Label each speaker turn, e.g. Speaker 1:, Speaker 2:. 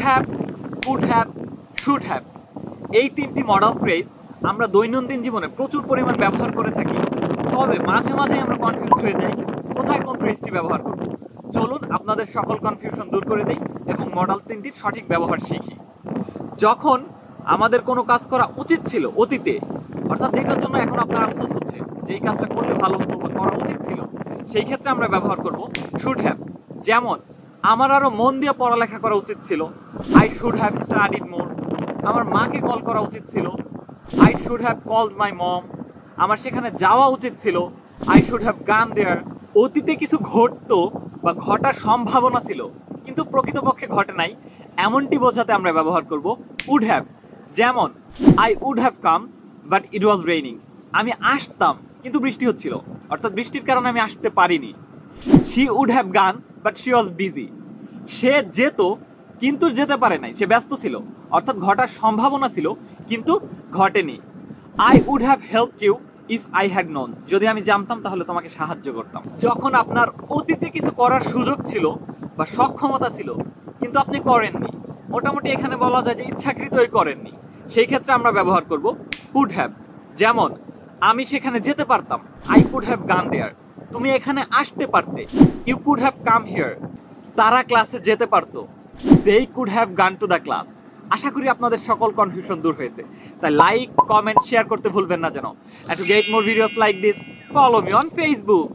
Speaker 1: Have, could have, should have, এই তিনটি model phrase আমরা দৈনন্দিন জীবনে প্রচুর পরিমাণ ব্যবহার করে থাকি। তবে মাঝে মাঝে আমরা কনফিউজ হয়ে যাই কোথায় কোন ফ্রেজটি ব্যবহার করব। চলুন আপনাদের সকল কনফিউশন দূর করে দিই এবং মডেল তিনটির সঠিক ব্যবহার শিখি। যখন আমাদের কোনো কাজ করা উচিত ছিল অতীতে, অর্থাৎ যেটার জন্য এখন আপনার আফসোস হচ্ছে যে এই কাজটা করলে ভালো হতো বা করা উচিত ছিল, সেই ক্ষেত্রে আমরা ব্যবহার করব শুড হ্যাভ। যেমন আমার আরো মন দিয়ে পড়ালেখা করা উচিত ছিল, আই শুড হ্যাভ স্টাডিড মোর। আমার মাকে কল করা উচিত ছিল, আই শুড হ্যাভ কলড মাই মম। আমার সেখানে যাওয়া উচিত ছিল, আই শুড হ্যাভ গান দেয়ার। অতীতে কিছু ঘটতো বা ঘটার সম্ভাবনা ছিল কিন্তু প্রকৃতপক্ষে ঘটে নাই, এমনটি বোঝাতে আমরা ব্যবহার করব উড হ্যাভ। যেমন I would have come but it was raining. আমি আসতাম কিন্তু বৃষ্টি হচ্ছিল, অর্থাৎ বৃষ্টির কারণে আমি আসতে পারিনি। She would have gone but she was busy. সে যেত কিন্তু যেতে পারে নাই, সে ব্যস্ত ছিল, অর্থাৎ ঘটার সম্ভাবনা ছিল কিন্তু ঘটেনি। I would have helped you if I had known. যদি আমি জানতাম তাহলে তোমাকে সাহায্য করতাম। যখন আপনার অতীতে কিছু করার সুযোগ ছিল বা সক্ষমতা ছিল কিন্তু আপনি করেননি, মোটামুটি এখানে বলা যায় যে ইচ্ছাকৃতই করেননি, সেই ক্ষেত্রে আমরা ব্যবহার করব কুড হ্যাভ। যেমন আমি সেখানে যেতে পারতাম, আই কুড হ্যাভ গান দেয়ার। তুমি এখানে আসতে পারতে, you could have come here. তারা ক্লাসে যেতে পারতো, they could have gone to the class। আশা করি আপনাদের সকল কনফিউশন দূর হয়েছে। তাই লাইক, কমেন্ট, শেয়ার করতে ভুলবেন না যেন। And to get more videos like this, follow me on Facebook.